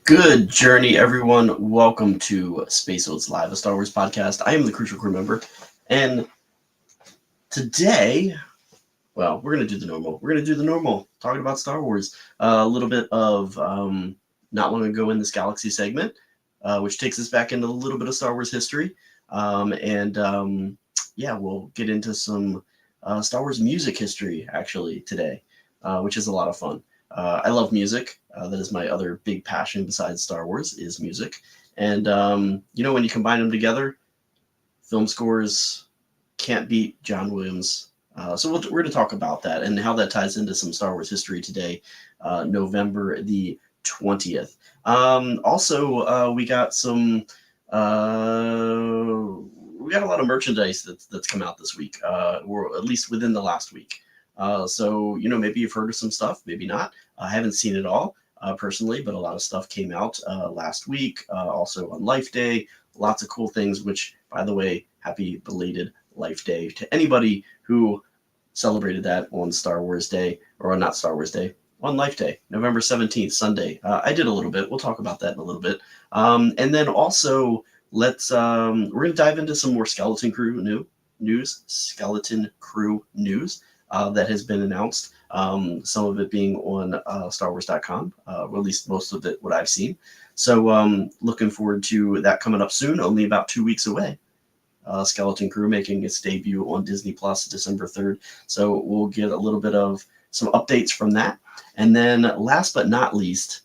Good journey, everyone. Welcome to Space Oats Live, a Star Wars podcast. I am the Crucial Crew member, and today, well, we're gonna do the normal. We're gonna do the normal, talking about Star Wars. A little bit of not long ago in this galaxy segment, which takes us back into a little bit of Star Wars history, and yeah, we'll get into some Star Wars music history actually today, which is a lot of fun. I love music. That is my other big passion besides Star Wars is music. And when you combine them together, film scores can't beat John Williams. We're going to talk about that and how that ties into some Star Wars history today, November the 20th. We got some. We got a lot of merchandise that's come out this week, or at least within the last week. Maybe you've heard of some stuff, maybe not. I haven't seen it all personally, but a lot of stuff came out last week, also on Life Day. Lots of cool things, which, by the way, happy belated Life Day to anybody who celebrated that on Star Wars Day, or not Star Wars Day, on Life Day, November 17th, Sunday. I did a little bit. We'll talk about that in a little bit. And then also, we're going to dive into some more Skeleton Crew that has been announced. Some of it being on StarWars.com, or at least most of it, what I've seen. So looking forward to that coming up soon, only about 2 weeks away. Skeleton Crew making its debut on Disney Plus December 3rd. So we'll get a little bit of some updates from that. And then last but not least,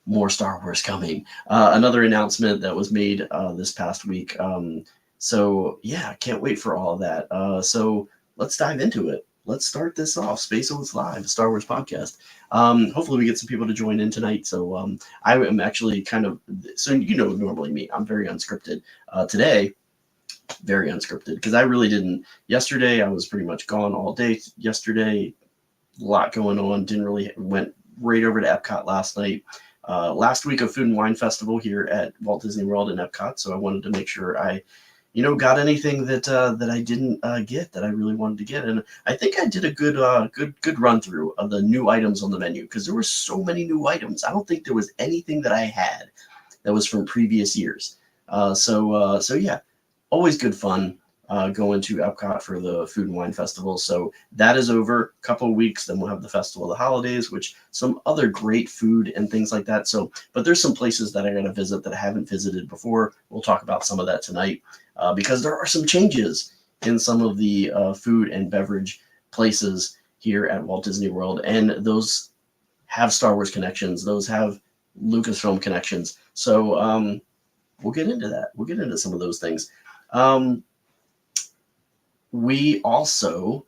more Star Wars coming. Another announcement that was made this past week. Can't wait for all of that. So let's dive into it. Let's start this off. Space Oats Live, a Star Wars podcast. Hopefully we get some people to join in tonight. So I am actually normally me, I'm very unscripted. Today, very unscripted, because I really didn't. Yesterday, I was pretty much gone all day. Yesterday, a lot going on. Went right over to Epcot last night. Last week of Food and Wine Festival here at Walt Disney World in Epcot. So I wanted to make sure I got anything that I didn't get that I really wanted to get. And I think I did a good run through of the new items on the menu, because there were so many new items. I don't think there was anything that I had that was from previous years. Always good fun going to Epcot for the Food and Wine Festival. So that is over a couple of weeks. Then we'll have the Festival of the Holidays, which some other great food and things like that. But there's some places that I got to visit that I haven't visited before. We'll talk about some of that tonight. Because there are some changes in some of the food and beverage places here at Walt Disney World, and those have Star Wars connections. Those have Lucasfilm connections. So we'll get into that. We'll get into some of those things. We also,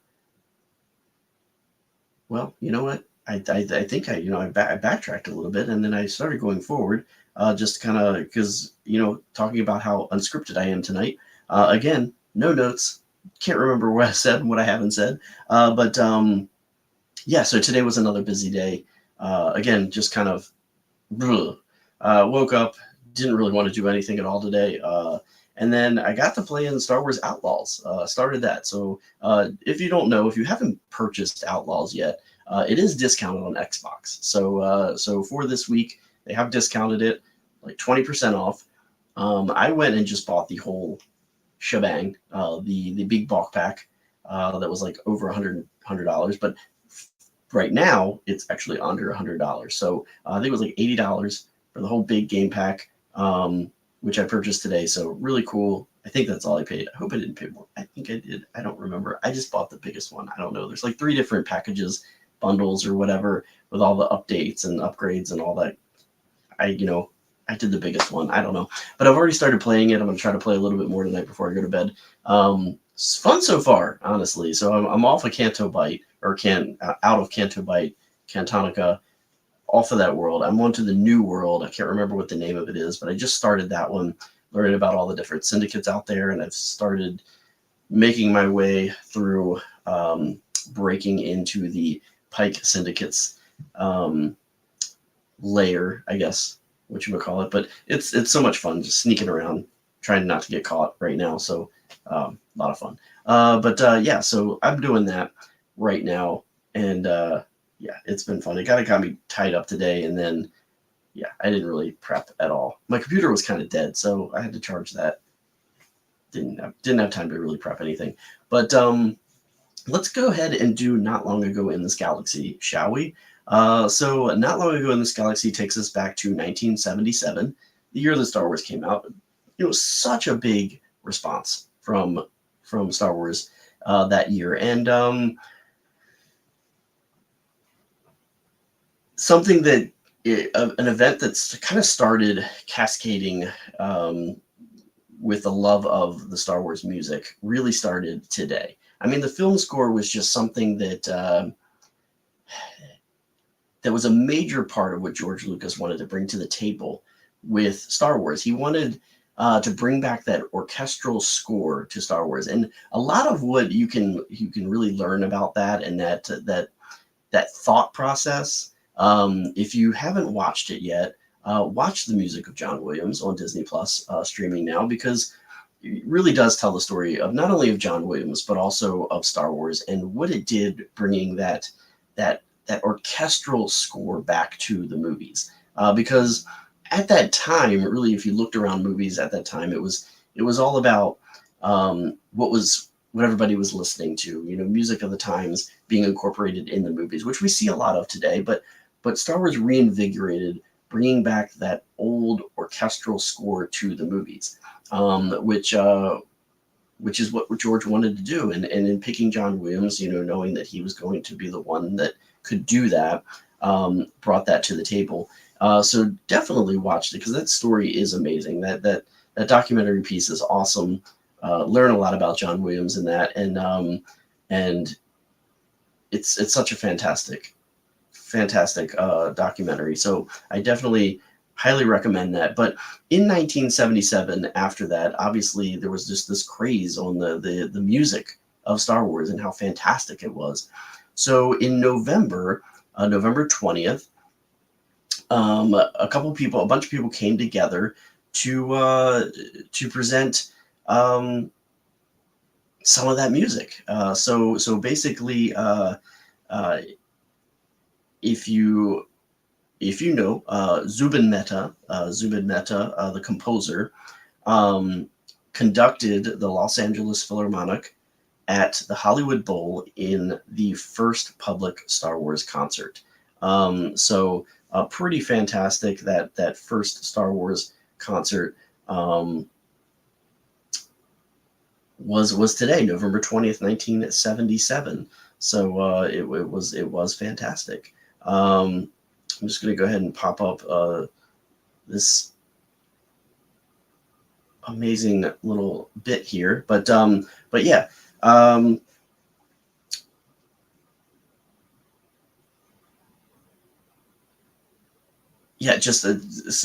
well, you know what? I think I backtracked a little bit, and then I started going forward, just kind of because talking about how unscripted I am tonight. Again, no notes, can't remember what I said and what I haven't said. So today was another busy day. Again, just kind of woke up, didn't really want to do anything at all today. And then I got to play in Star Wars Outlaws. Started that. So if you don't know, if you haven't purchased Outlaws yet, it is discounted on Xbox. So for this week, they have discounted it like 20% off. I went and just bought the whole shebang, the big bulk pack that was like over $100. But right now, it's actually under $100. So I think it was like $80 for the whole big game pack, which I purchased today. So really cool. I think that's all I paid. I hope I didn't pay more. I think I did. I don't remember. I just bought the biggest one. I don't know. There's like 3 different packages, bundles or whatever, with all the updates and upgrades and all that. I did the biggest one. I don't know. But I've already started playing it. I'm going to try to play a little bit more tonight before I go to bed. It's fun so far, honestly. So I'm off of Canto Bight, out of Canto Bight, Cantonica, off of that world. I'm on to the new world. I can't remember what the name of it is, but I just started that one, learning about all the different syndicates out there, and I've started making my way through breaking into the Pike Syndicate's layer, I guess, what you would call it. But it's so much fun just sneaking around, trying not to get caught right now. So a lot of fun. So I'm doing that right now, and it's been fun. It kind of got me tied up today, and then yeah, I didn't really prep at all. My computer was kind of dead, so I had to charge that. Didn't have time to really prep anything. But let's go ahead and do Not Long Ago in This Galaxy, shall we? So Not Long Ago in This Galaxy takes us back to 1977, the year that Star Wars came out. It was such a big response from Star Wars that year, and something that an event that's kind of started cascading with the love of the Star Wars music really started today. I mean, the film score was just something that was a major part of what George Lucas wanted to bring to the table with Star Wars. He wanted to bring back that orchestral score to Star Wars, and a lot of what you can really learn about that and that thought process. If you haven't watched it yet, watch the music of John Williams on Disney Plus streaming now, because it really does tell the story of not only of John Williams but also of Star Wars and what it did, bringing that orchestral score back to the movies. Because at that time, really, if you looked around movies at that time, it was all about what everybody was listening to. Music of the times being incorporated in the movies, which we see a lot of today. But Star Wars reinvigorated bringing back that old orchestral score to the movies, which is what George wanted to do. And in picking John Williams, knowing that he was going to be the one that could do that, brought that to the table. So definitely watch it, because that story is amazing. That documentary piece is awesome. Learn a lot about John Williams in that, and it's such a fantastic documentary. So I definitely highly recommend that. But in 1977, after that, obviously there was just this craze on the music of Star Wars and how fantastic it was. So in November 20th, a bunch of people came together to present some of that music. So basically, if you know Zubin Mehta, the composer, conducted the Los Angeles Philharmonic at the Hollywood Bowl in the first public Star Wars concert. So pretty fantastic that first Star Wars concert was today, November 20th, 1977. So it was fantastic. I'm just going to go ahead and pop up this amazing little bit here, but yeah. Yeah, just this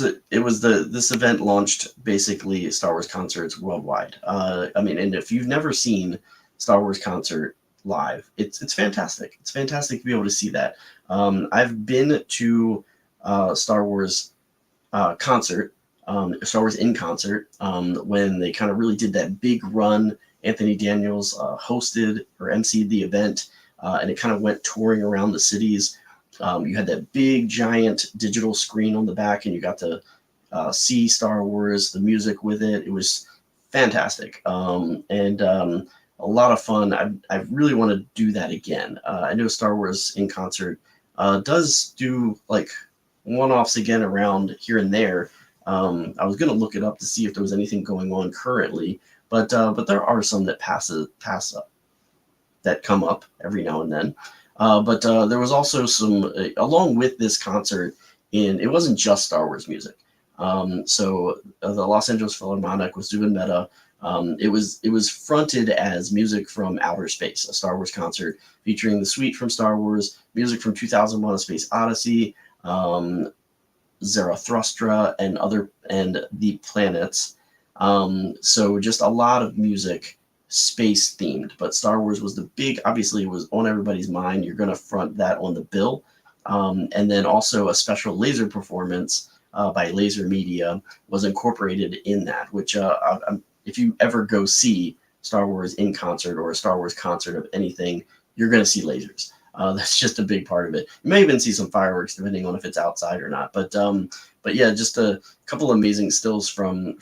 event launched basically Star Wars concerts worldwide. I mean, and if you've never seen Star Wars concert live, it's fantastic. It's fantastic to be able to see that. I've been to Star Wars concert, Star Wars in concert, when they kind of really did that big run. Anthony Daniels hosted or emceed the event, and it kind of went touring around the cities. You had that big giant digital screen on the back, and you got to see Star Wars, the music with it. It was fantastic, and a lot of fun. I really want to do that again. I know Star Wars in concert does do like one-offs again around here and there. I was going to look it up to see if there was anything going on currently, but there are some that pass up, that come up every now and then. But there was also some, along with this concert, it wasn't just Star Wars music. So the Los Angeles Philharmonic with Zubin Mehta, it was fronted as music from outer space, a Star Wars concert featuring the suite from Star Wars, music from 2001: A Space Odyssey, Zarathustra, and the planets. So just a lot of music, space themed, but Star Wars was the big, obviously it was on everybody's mind. You're going to front that on the bill. And then also a special laser performance by Laser Media was incorporated in that, which if you ever go see Star Wars in concert or a Star Wars concert of anything, you're going to see lasers. That's just a big part of it. You may even see some fireworks depending on if it's outside or not. But yeah, just a couple amazing stills from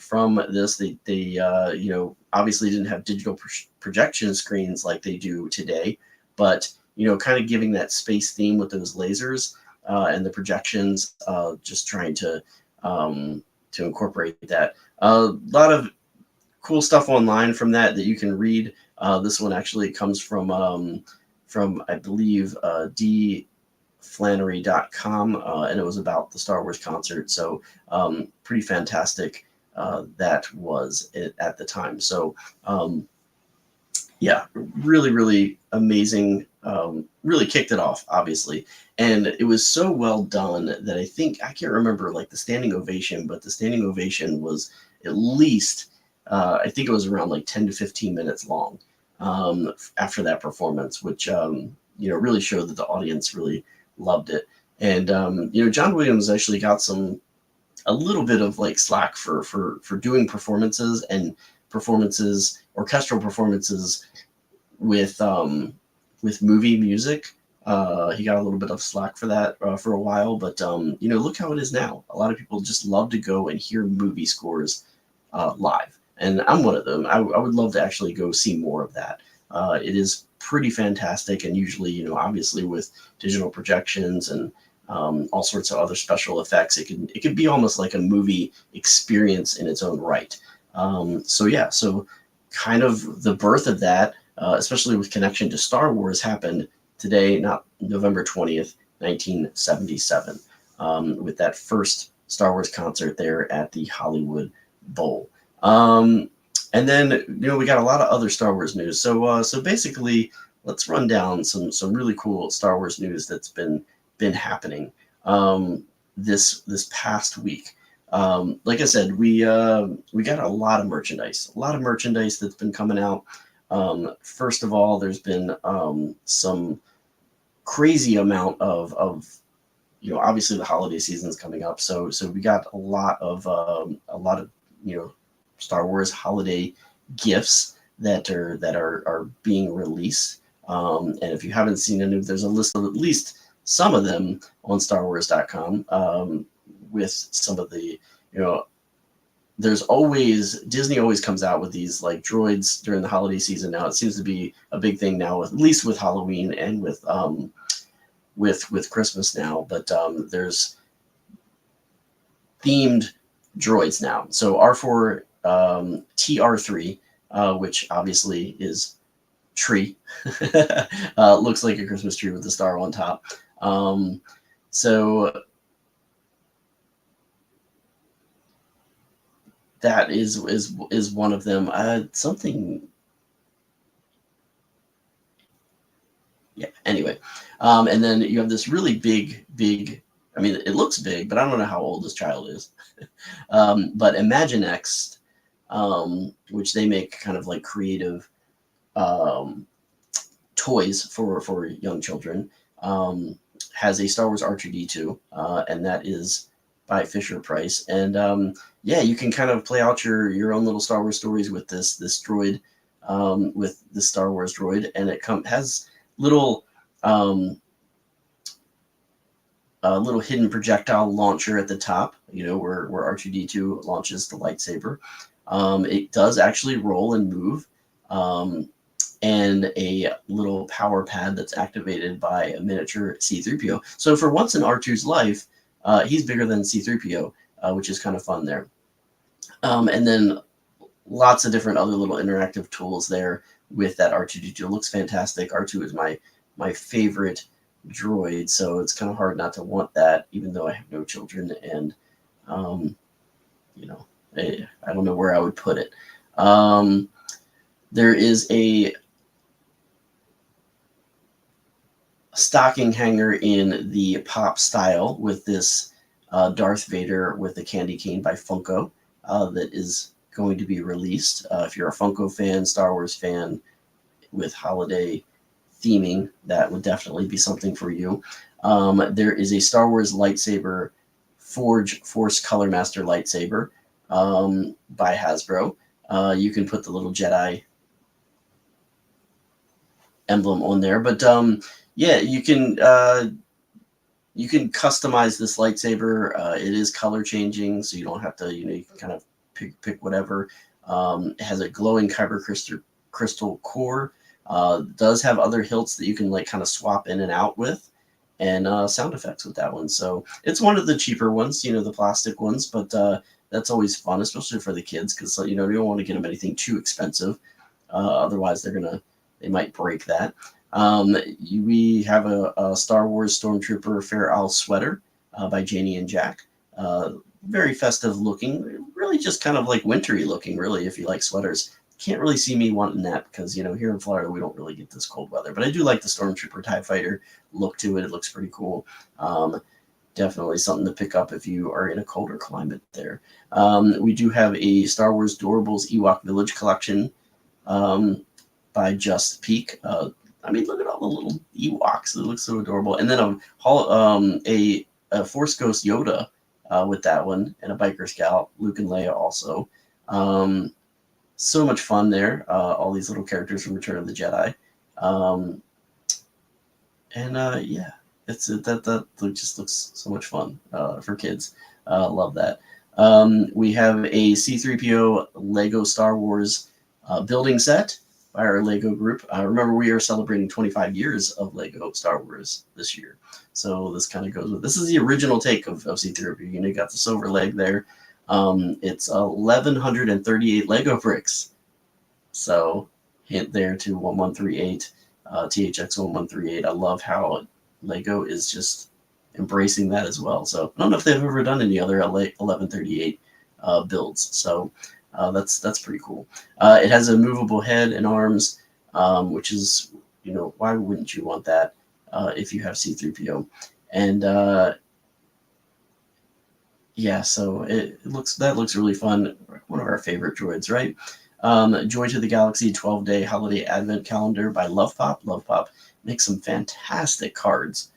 this. They obviously didn't have digital projection screens like they do today, but kind of giving that space theme with those lasers and the projections, just trying to incorporate that. A lot of cool stuff online from that you can read. This one actually comes from I believe dflannery.com, and it was about the Star Wars concert. So pretty fantastic that was it at the time. So yeah, really, really amazing. Really kicked it off, obviously. And it was so well done that I can't remember like the standing ovation, but the standing ovation was at least, I think it was around like 10 to 15 minutes long after that performance, which, really showed that the audience really loved it. And, John Williams actually got a little bit of like slack for doing performances orchestral performances with movie music. He got a little bit of slack for that for a while, but look how it is now. A lot of people just love to go and hear movie scores live, and I'm one of them. I would love to actually go see more of that. It is pretty fantastic, and usually, obviously with digital projections and all sorts of other special effects, it could be almost like a movie experience in its own right. So kind of the birth of that, especially with connection to Star Wars, happened today, not November 20th, 1977, with that first Star Wars concert there at the Hollywood Bowl. And then, we got a lot of other Star Wars news. So basically, let's run down some really cool Star Wars news that's been happening this past week. Like I said, we got a lot of merchandise that's been coming out. First of all, there's been some crazy amount of obviously the holiday season's coming up, so we got a lot of Star Wars holiday gifts that are being released. And if you haven't seen any, there's a list of at least some of them on StarWars.com, with some of the, Disney always comes out with these like droids during the holiday season. Now it seems to be a big thing now, at least with Halloween and with Christmas now. But there's themed droids now. So R4 TR3, which obviously is tree, looks like a Christmas tree with the star on top. So that is one of them. Yeah. Anyway, and then you have this really big. I mean, it looks big, but I don't know how old this child is. But Imaginext, which they make kind of like creative toys for young children, has a Star Wars R2-D2, and that is by Fisher Price. And yeah, you can kind of play out your own little Star Wars stories with this droid, with the Star Wars droid, and it has little little hidden projectile launcher at the top, where R2-D2 launches the lightsaber. It does actually roll and move, and a little power pad that's activated by a miniature C-3PO. So for once in R2's life, he's bigger than C-3PO, which is kind of fun there. And then lots of different other little interactive tools there with that R2-D2. It looks fantastic. R2 is my favorite droid, so it's kind of hard not to want that, even though I have no children, and I don't know where I would put it. There is a stocking hanger in the pop style with this Darth Vader with the candy cane by Funko that is going to be released. If you're a Funko fan, Star Wars fan with holiday theming, that would definitely be something for you. There is a Star Wars lightsaber Forge Force Color Master lightsaber by Hasbro. You can put the little Jedi emblem on there, but Yeah, you can customize this lightsaber. It is color changing, so you don't have to, you can kind of pick whatever. It has a glowing kyber crystal core. Does have other hilts that you can like kind of swap in and out with, and sound effects with that one. So it's one of the cheaper ones, the plastic ones, but that's always fun, especially for the kids, because you don't want to get them anything too expensive. Otherwise, they might break that. We have a Star Wars Stormtrooper Fair Isle sweater by Janie and Jack. Very festive looking, really just kind of like wintry looking, really, if you like sweaters. Can't really see me wanting that because, here in Florida, we don't really get this cold weather. But I do like the Stormtrooper TIE Fighter look to it. It looks pretty cool. Definitely something to pick up if you are in a colder climate there. We do have a Star Wars Doorables Ewok Village collection by Just Peak. Look at all the little Ewoks. It looks so adorable. And then a Force Ghost Yoda with that one, and a Biker Scout, Luke and Leia also. So much fun there. All these little characters from Return of the Jedi. Yeah, that just looks so much fun for kids. Love that. We have a C-3PO Lego Star Wars building set by our Lego group. Remember, we are celebrating 25 years of Lego Star Wars this year. So this kind of goes with, this is the original take of C-3PO. You got the silver leg there. It's 1,138 Lego bricks. So hint there to 1138, THX 1138. I love how Lego is just embracing that as well. So I don't know if they've ever done any other 1138 builds. So that's pretty cool. It has a movable head and arms, which is, why wouldn't you want that if you have C-3PO? And yeah, so that looks really fun. One of our favorite droids, right? Joy to the Galaxy 12-day holiday advent calendar by Love Pop. Love Pop makes some fantastic cards,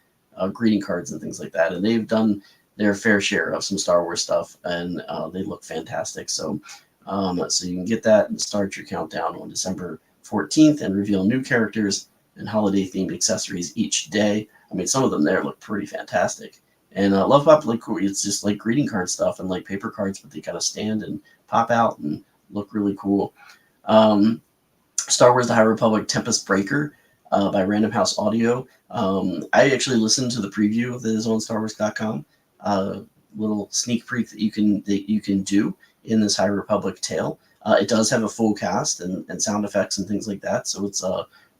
greeting cards and things like that. And they've done their fair share of some Star Wars stuff, and they look fantastic. So you can get that and start your countdown on December 14th and reveal new characters and holiday-themed accessories each day. Some of them there look pretty fantastic. And Love Pop, like, it's just like greeting card stuff and like paper cards, but they kind of stand and pop out and look really cool. Star Wars The High Republic Tempest Breaker by Random House Audio. I actually listened to the preview that is on StarWars.com. Little sneak peek that you can do in this High Republic tale. It does have a full cast and sound effects and things like that, so it's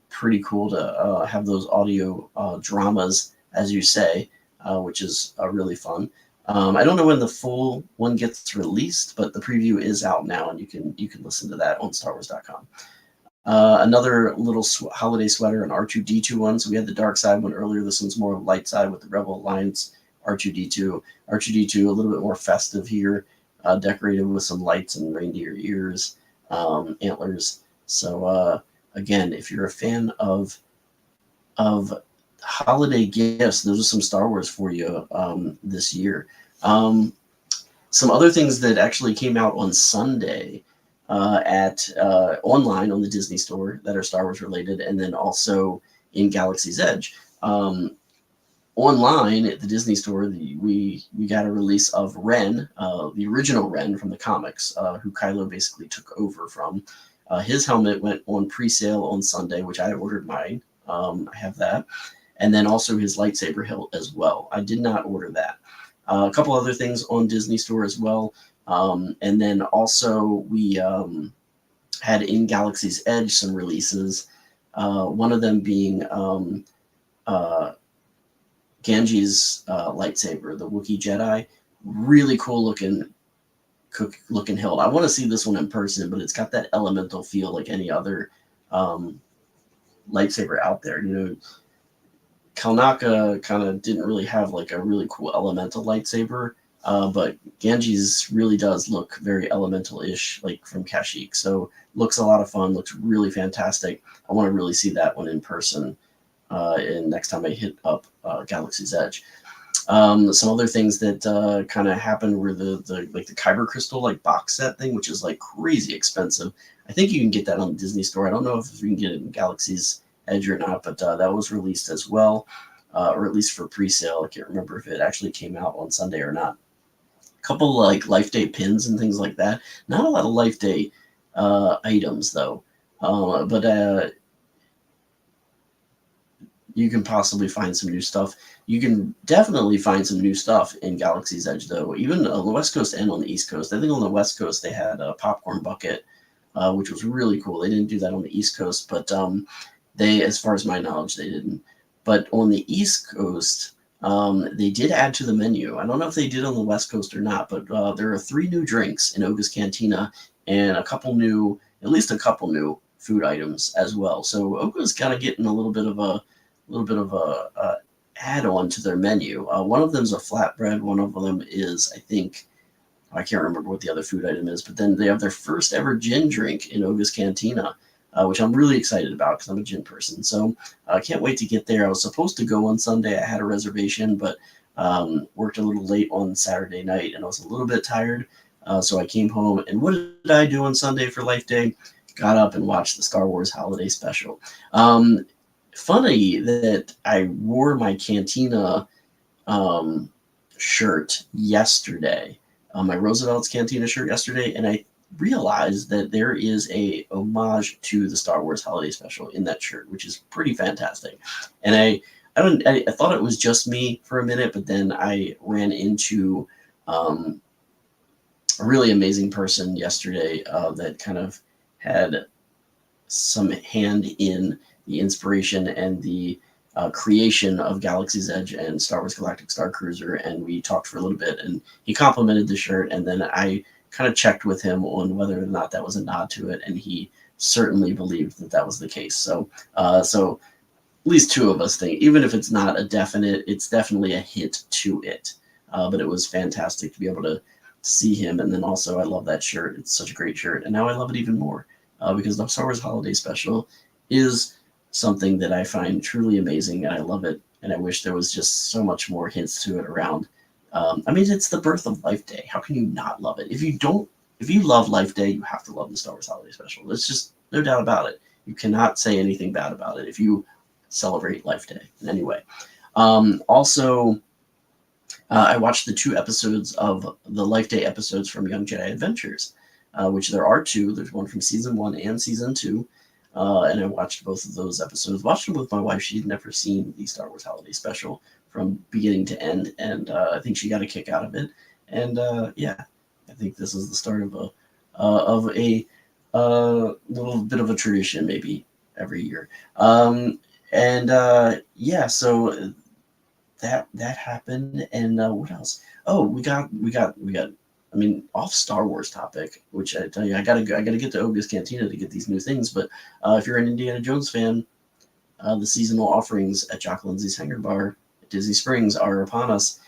pretty cool to have those audio dramas, as you say, which is really fun. I don't know when the full one gets released, but the preview is out now, and you can listen to that on StarWars.com. Another little holiday sweater, an R2-D2 one. So we had the dark side one earlier. This one's more light side with the Rebel Alliance R2-D2. R2-D2 a little bit more festive here, decorated with some lights and reindeer ears, antlers. So again, if you're a fan of holiday gifts, those are some Star Wars for you this year. Some other things that actually came out on Sunday at online on the Disney Store that are Star Wars related, and then also in Galaxy's Edge. Online at the Disney Store, we got a release of Ren, the original Ren from the comics, who Kylo basically took over from. His helmet went on pre-sale on Sunday, which I ordered mine. I have that. And then also his lightsaber hilt as well. I did not order that. A couple other things on Disney Store as well. And then also we had in Galaxy's Edge some releases. One of them being Ganji's lightsaber, the Wookiee Jedi. Really cool looking hilt. I want to see this one in person, but it's got that elemental feel like any other lightsaber out there. Kalnaka kind of didn't really have like a really cool elemental lightsaber, but Ganji's really does look very elemental-ish, like from Kashyyyk. So looks a lot of fun, looks really fantastic. I want to really see that one in person and next time I hit up Galaxy's Edge. Some other things that kind of happened were the Kyber Crystal like box set thing, which is like crazy expensive. I think you can get that on the Disney Store. I don't know if you can get it in Galaxy's Edge or not, but that was released as well, or at least for pre-sale. I can't remember if it actually came out on Sunday or not. A couple like Life Day pins and things like that. Not a lot of Life Day items though, but you can possibly find some new stuff. You can definitely find some new stuff in Galaxy's Edge, though, even on the West Coast and on the East Coast. I think on the West Coast they had a popcorn bucket, which was really cool. They didn't do that on the East Coast, but they, as far as my knowledge, they didn't. But on the East Coast, they did add to the menu. I don't know if they did on the West Coast or not, but there are 3 new drinks in Oga's Cantina and at least a couple new food items as well. So Oga's kind of getting a little bit of a add-on to their menu. One of them is a flatbread. One of them is, I think, I can't remember what the other food item is, but then they have their first ever gin drink in Oga's Cantina, which I'm really excited about because I'm a gin person. So I can't wait to get there. I was supposed to go on Sunday. I had a reservation, but worked a little late on Saturday night, and I was a little bit tired. So I came home, and what did I do on Sunday for Life Day? Got up and watched the Star Wars Holiday Special. Funny that I wore my Cantina shirt yesterday, my Roosevelt's Cantina shirt yesterday, and I realized that there is a homage to the Star Wars Holiday Special in that shirt, which is pretty fantastic. And I thought it was just me for a minute, but then I ran into a really amazing person yesterday that kind of had some hand in the inspiration and the creation of Galaxy's Edge and Star Wars Galactic Star Cruiser, and we talked for a little bit, and he complimented the shirt, and then I kind of checked with him on whether or not that was a nod to it, and he certainly believed that that was the case. So at least 2 of us think, even if it's not a definite, it's definitely a hint to it. But it was fantastic to be able to see him, and then also I love that shirt. It's such a great shirt, and now I love it even more because the Star Wars Holiday Special is something that I find truly amazing, and I love it, and I wish there was just so much more hints to it around. I mean, it's the birth of Life Day. How can you not love it? If you love Life Day, you have to love the Star Wars Holiday Special. There's just no doubt about it. You cannot say anything bad about it if you celebrate Life Day in any way. Also, I watched the 2 episodes of the Life Day episodes from Young Jedi Adventures, which there are 2. There's one from season 1 and season 2. And I watched both of those episodes. Watched them with my wife. She'd never seen the Star Wars Holiday Special from beginning to end, and I think she got a kick out of it. And yeah, I think this is the start of a little bit of a tradition, maybe every year. Yeah, so that happened. And what else? Oh, we got. I mean, off Star Wars topic, which I tell you, I gotta get to Oga's Cantina to get these new things. But if you're an Indiana Jones fan, the seasonal offerings at Jock Lindsay's Hangar Bar at Disney Springs are upon us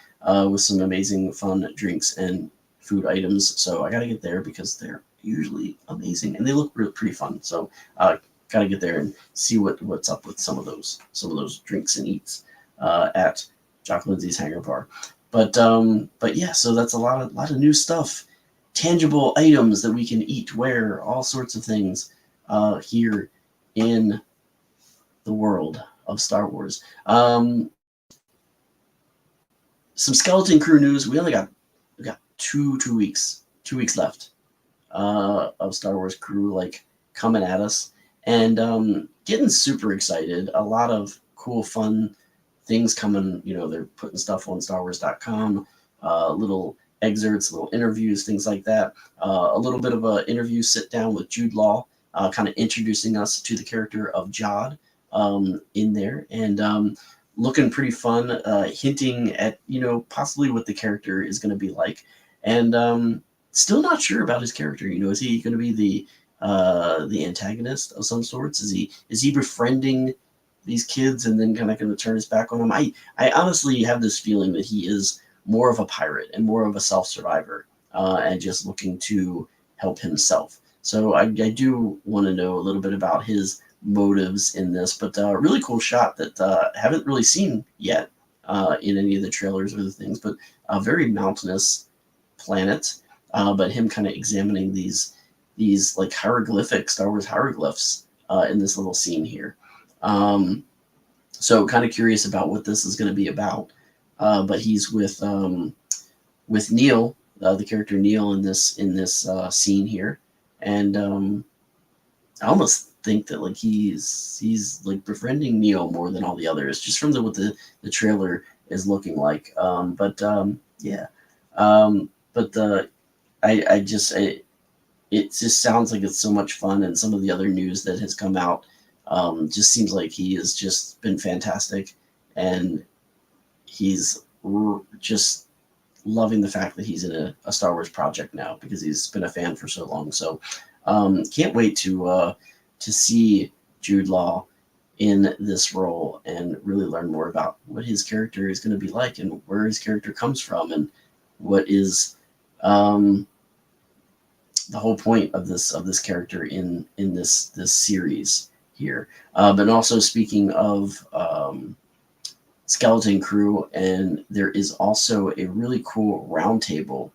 with some amazing, fun drinks and food items. So I gotta get there because they're usually amazing and they look pretty fun. So gotta get there and see what's up with some of those drinks and eats at Jock Lindsay's Hangar Bar. But yeah, so that's a lot of new stuff, tangible items that we can eat, wear, all sorts of things here in the world of Star Wars. Some Skeleton Crew news. We got 2 weeks left of Star Wars Crew like coming at us, and getting super excited. A lot of cool, fun things coming. They're putting stuff on StarWars.com, little excerpts, little interviews, things like that. A little bit of an interview sit down with Jude Law, kind of introducing us to the character of Jod in there, and looking pretty fun, hinting at possibly what the character is going to be like, and still not sure about his character. Is he going to be the antagonist of some sorts? Is he befriending these kids and then kind of going to turn his back on them? I honestly have this feeling that he is more of a pirate and more of a self-survivor, and just looking to help himself. So I do want to know a little bit about his motives in this, but really cool shot that haven't really seen yet in any of the trailers or the things, but a very mountainous planet, but him kind of examining these like hieroglyphic Star Wars hieroglyphs in this little scene here. So kind of curious about what this is going to be about. But he's with Neil, the character Neil in this scene here, and I almost think that like he's like befriending Neil more than all the others, just from what the trailer is looking like. Yeah, but the I just it just sounds like it's so much fun, and some of the other news that has come out just seems like he has just been fantastic, and he's just loving the fact that he's in a Star Wars project now because he's been a fan for so long. So can't wait to see Jude Law in this role and really learn more about what his character is going to be like and where his character comes from and what is the whole point of this character in this series here. But also speaking of Skeleton Crew, and there is also a really cool roundtable,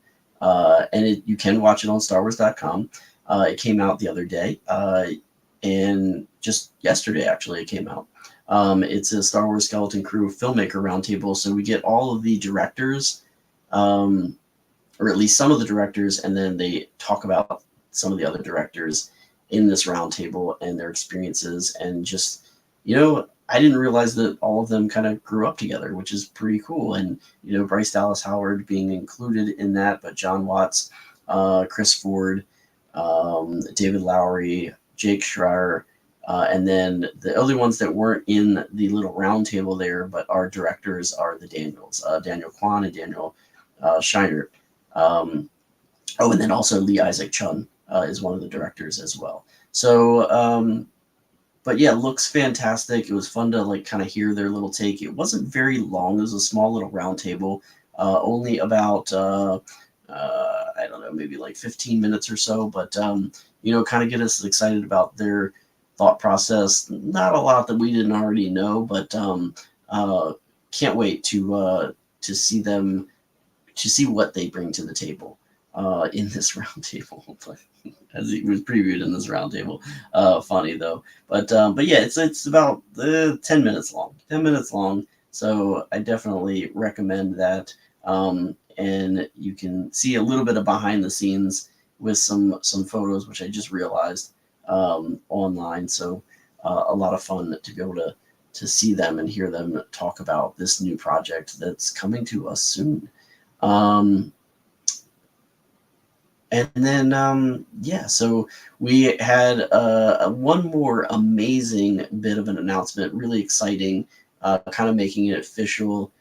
and you can watch it on StarWars.com. It came out the other day, and just yesterday actually it came out. It's a Star Wars Skeleton Crew filmmaker roundtable, so we get all of the directors, or at least some of the directors, and then they talk about some of the other directors in this roundtable and their experiences, and just I didn't realize that all of them kind of grew up together, which is pretty cool. And Bryce Dallas Howard being included in that, but John Watts, Chris Ford, David Lowery, Jake Schreier, and then the other ones that weren't in the little round table there, but our directors are the Daniels, Daniel Kwan and Daniel Shiner. And then also Lee Isaac Chung is one of the directors as well. So, but yeah, looks fantastic. It was fun to like kind of hear their little take. It wasn't very long. It was a small little round table, only about I don't know, maybe like 15 minutes or so, but kind of get us excited about their thought process. Not a lot that we didn't already know, but can't wait to see them, to see what they bring to the table in this roundtable. As it was previewed in this roundtable. Funny though, but yeah, it's about 10 minutes long. 10 minutes long. So I definitely recommend that. And you can see a little bit of behind the scenes with some photos, which I just realized online. So a lot of fun to be able to see them and hear them talk about this new project that's coming to us soon. And then, yeah, so we had one more amazing bit of an announcement, really exciting, kind of making it official.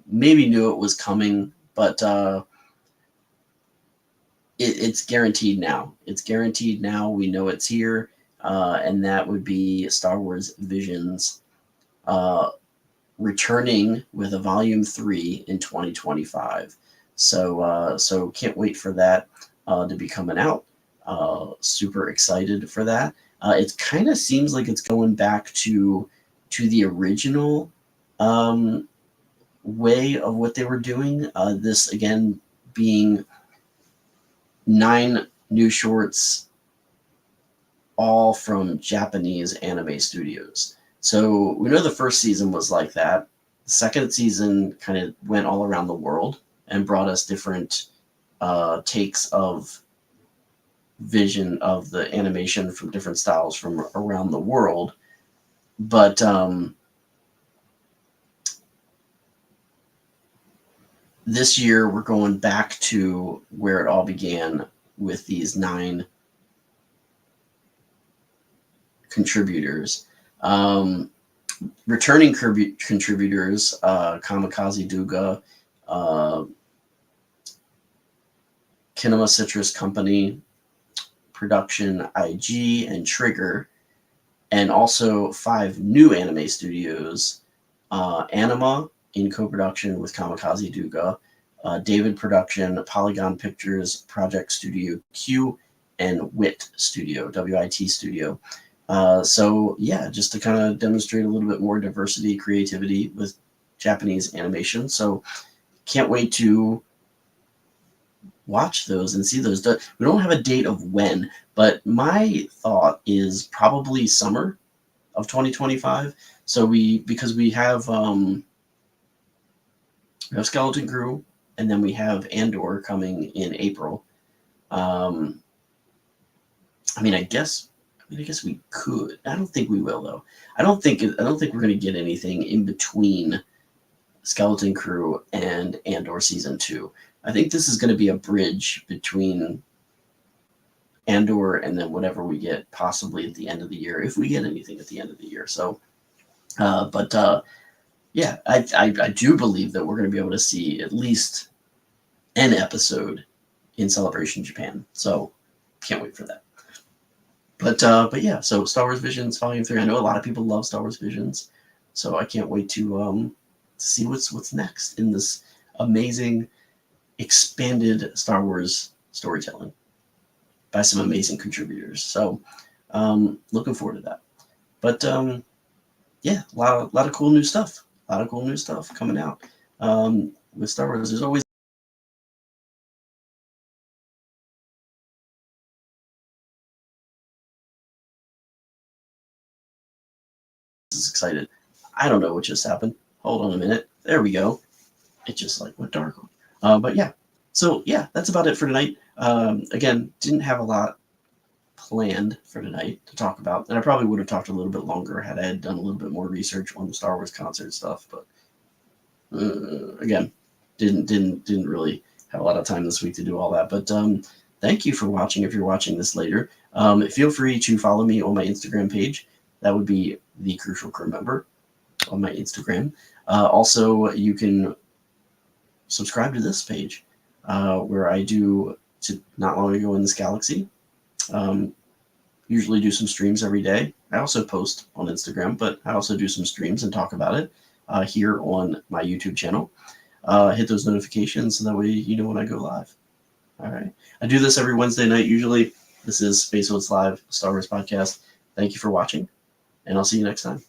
Maybe knew it was coming, but it's guaranteed now. It's guaranteed now. We know it's here, and that would be Star Wars Visions returning with a Volume 3 in 2025. So can't wait for that to be coming out. Super excited for that. It kind of seems like it's going back to the original way of what they were doing. This again being 9 new shorts, all from Japanese anime studios. So we know the first season was like that. The second season kind of went all around the world and brought us different takes of vision of the animation from different styles from around the world. But this year we're going back to where it all began with these 9 contributors. Returning contributors, Kamikaze Duga, Kinema Citrus Company, Production IG, and Trigger, and also 5 new anime studios, Anima in co-production with Kamikaze Duga, David Production, Polygon Pictures, Project Studio Q, and WIT Studio, WIT Studio. So yeah, just to kind of demonstrate a little bit more diversity, creativity with Japanese animation. So can't wait to watch those and see those. We don't have a date of when, but my thought is probably summer. of 2025. So because we have Skeleton Crew, and then we have Andor coming in April. I guess we could. I don't think we will though. I don't think we're going to get anything in between Skeleton Crew and Andor season 2. I think this is going to be a bridge between Andor and then whatever we get possibly at the end of the year, if we get anything at the end of the year. So, yeah, I do believe that we're going to be able to see at least an episode in Celebration Japan. So, can't wait for that. But yeah, so Star Wars Visions Volume 3. I know a lot of people love Star Wars Visions, so I can't wait to see what's next in this amazing expanded Star Wars storytelling by some amazing contributors. So looking forward to that. But yeah, a lot of cool new stuff. A lot of cool new stuff coming out with Star Wars. There's always excited. I don't know what just happened. Hold on a minute. There we go. It just like went dark. But yeah. So yeah, that's about it for tonight. Again, didn't have a lot planned for tonight to talk about, and I probably would have talked a little bit longer had I had done a little bit more research on the Star Wars concert stuff. But again, didn't really have a lot of time this week to do all that. But thank you for watching. If you're watching this later, feel free to follow me on my Instagram page. That would be the Crucial Crew Member on my Instagram. Also, you can subscribe to this page where I do not long ago in this galaxy. Usually do some streams every day. I also post on Instagram, but I also do some streams and talk about it here on my YouTube channel. Hit those notifications so that way you know when I go live. All right. I do this every Wednesday night usually. This is Space Oats Live, Star Wars podcast. Thank you for watching, and I'll see you next time.